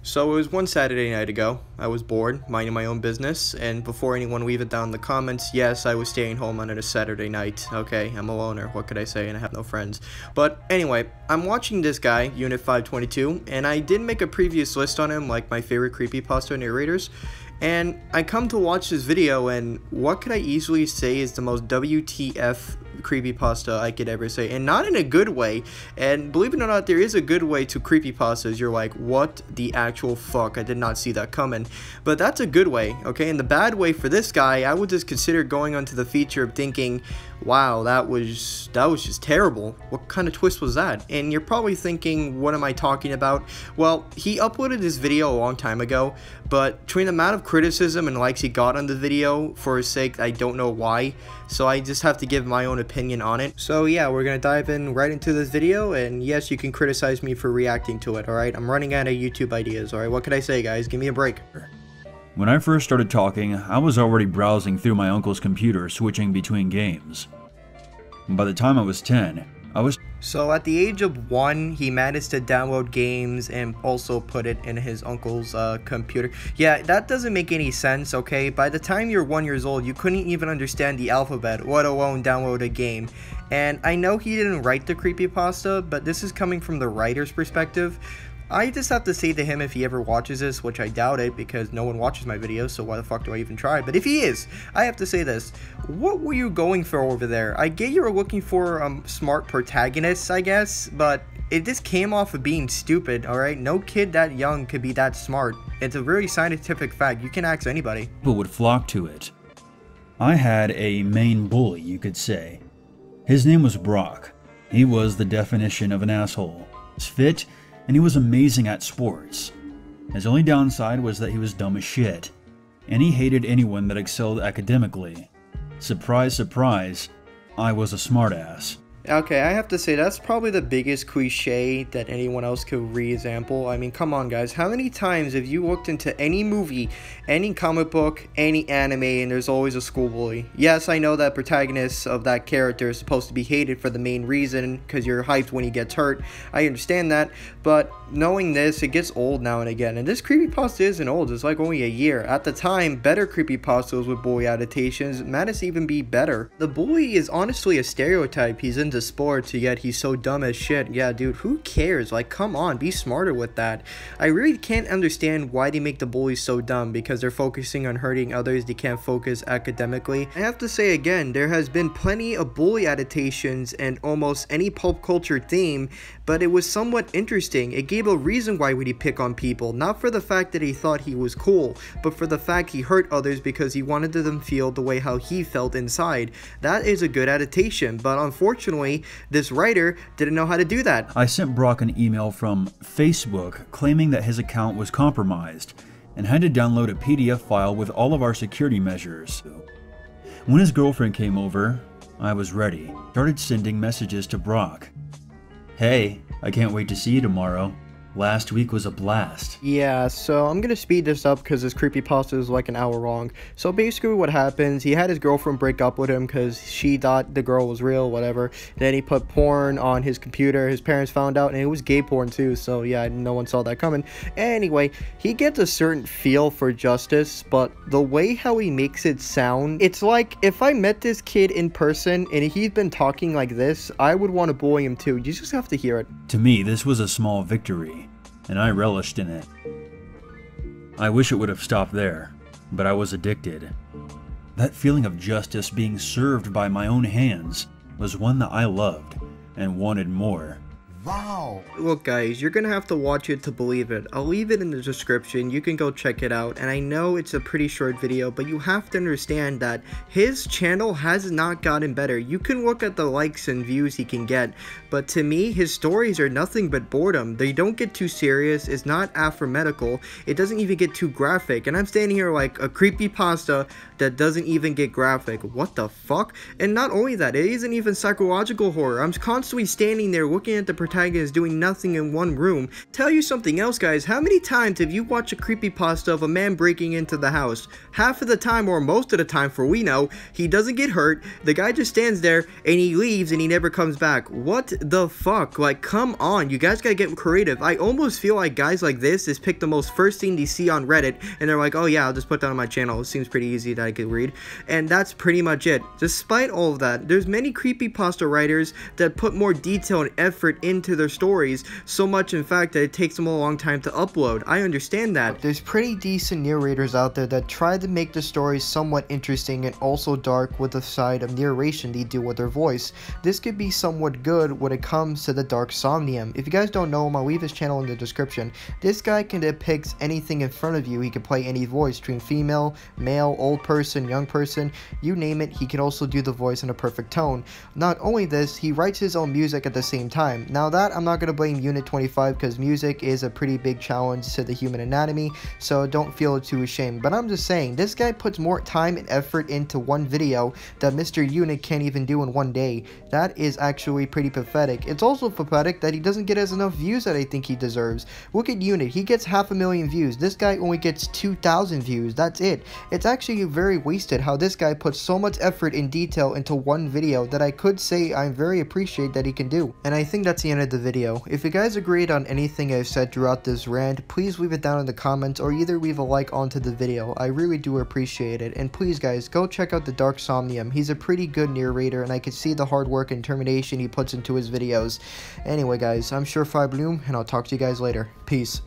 So it was one Saturday night ago. I was bored, minding my own business, and before anyone leave it down in the comments, yes, I was staying home on a Saturday night. Okay, I'm a loner, what could I say, and I have no friends. But anyway, I'm watching this guy, Unit 522, and I did make a previous list on him, like my favorite creepypasta narrators. And I come to watch this video, and what could I easily say is the most WTF creepypasta I could ever say, and not in a good way. And believe it or not, there is a good way to creepypastas. You're like, what the actual fuck, I did not see that coming. But that's a good way, okay? And the bad way for this guy, I would just consider going onto the feature of thinking, wow, that was just terrible. What kind of twist was that? And you're probably thinking, what am I talking about? Well, he uploaded this video a long time ago, but between the amount of criticism and likes he got on the video, for his sake, I don't know why. So I just have to give my own opinion on it. So yeah, we're gonna dive in right into this video, and yes, you can criticize me for reacting to it, alright? I'm running out of YouTube ideas, alright? What could I say, guys? Give me a break. When I first started talking, I was already browsing through my uncle's computer, switching between games. By the time I was 10, So at the age of 1, he managed to download games and also put it in his uncle's computer. Yeah, that doesn't make any sense, okay? By the time you're 1 years old, you couldn't even understand the alphabet, let alone download a game. And I know he didn't write the creepypasta, but this is coming from the writer's perspective. I just have to say to him, if he ever watches this, which I doubt it because no one watches my videos, so why the fuck do I even try? But if he is, I have to say this. What were you going for over there? I get you were looking for smart protagonists, I guess, but it just came off of being stupid, alright? No kid that young could be that smart. It's a very scientific fact. You can ask anybody. people would flock to it. I had a main bully, you could say. His name was Brock. He was the definition of an asshole. He was fit, and he was amazing at sports. His only downside was that he was dumb as shit, and he hated anyone that excelled academically. Surprise, surprise, I was a smartass. Okay, I have to say, that's probably the biggest cliche that anyone else could re-example. I mean, come on, guys. How many times have you looked into any movie, any comic book, any anime, and there's always a school bully? Yes, I know that protagonists of that character is supposed to be hated for the main reason, because you're hyped when he gets hurt. I understand that, but knowing this, it gets old now and again. And this creepypasta isn't old. It's like only a year. At the time, better creepypastas with bully adaptations managed to even be better. The bully is honestly a stereotype. He's into sports, yet he's so dumb as shit. Yeah, dude, who cares? Like, come on, be smarter with that. I really can't understand why they make the bullies so dumb, because they're focusing on hurting others. They can't focus academically. I have to say again, there has been plenty of bully adaptations and almost any pulp culture theme, but it was somewhat interesting. It gave a reason why would he pick on people, not for the fact that he thought he was cool, but for the fact he hurt others because he wanted them to feel the way how he felt inside. That is a good adaptation, but unfortunately, this writer didn't know how to do that. I sent Brock an email from Facebook claiming that his account was compromised and had to download a PDF file with all of our security measures. When his girlfriend came over, I was ready. Started sending messages to Brock. Hey, I can't wait to see you tomorrow. Last week was a blast. Yeah, so I'm gonna speed this up because this creepypasta is like an hour long. So basically what happens, he had his girlfriend break up with him because she thought the girl was real, whatever. Then he put porn on his computer. His parents found out, and it was gay porn too, so yeah, no one saw that coming. Anyway, he gets a certain feel for justice, but the way how he makes it sound, it's like if I met this kid in person and he'd been talking like this, I would want to bully him too. You just have to hear it. To me, this was a small victory, and I relished in it. I wish it would have stopped there, but I was addicted. That feeling of justice being served by my own hands was one that I loved and wanted more. Wow. Look guys, you're gonna have to watch it to believe it. I'll leave it in the description, you can go check it out, and I know it's a pretty short video, but you have to understand that his channel has not gotten better. You can look at the likes and views he can get, but to me, his stories are nothing but boredom. They don't get too serious, it's not aphormetical, it doesn't even get too graphic, and I'm standing here like a creepypasta that doesn't even get graphic. What the fuck? And not only that, it isn't even psychological horror. I'm constantly standing there looking at the protagonist doing nothing in one room. Tell you something else, guys, how many times have you watched a creepypasta of a man breaking into the house? Half of the time, or most of the time for we know, he doesn't get hurt, the guy just stands there and he leaves and he never comes back. What the fuck? Like, come on, you guys gotta get creative. I almost feel like guys like this just pick the most first thing they see on Reddit and they're like, oh yeah, I'll just put that on my channel, it seems pretty easy that I could read, and that's pretty much it. Despite all of that, there's many creepypasta writers that put more detail and effort into their stories, so much in fact that it takes them a long time to upload. I understand that. There's pretty decent narrators out there that try to make the stories somewhat interesting and also dark with the side of narration they do with their voice. This could be somewhat good when it comes to the dark Somnium. If you guys don't know him, I'll leave his channel in the description. This guy can depict anything in front of you. He can play any voice, between female, male, old person, young person, you name it. He can also do the voice in a perfect tone. Not only this, he writes his own music at the same time. Now that I'm not going to blame Unit 25 because music is a pretty big challenge to the human anatomy, so don't feel too ashamed. But I'm just saying, this guy puts more time and effort into one video that Mr. Unit can't even do in one day. That is actually pretty pathetic. It's also pathetic that he doesn't get as enough views that I think he deserves. Look at Unit, he gets 500,000 views. This guy only gets 2,000 views. That's it. It's actually very wasted how this guy puts so much effort and detail into one video that I could say I very appreciate that he can do. And I think that's the end of the video. If you guys agreed on anything I've said throughout this rant, please leave it down in the comments or either leave a like onto the video. I really do appreciate it. And please guys, go check out the Dark Somnium. He's a pretty good narrator and I can see the hard work and determination he puts into his videos. Anyway guys, I'm Surefire Bloom and I'll talk to you guys later. Peace.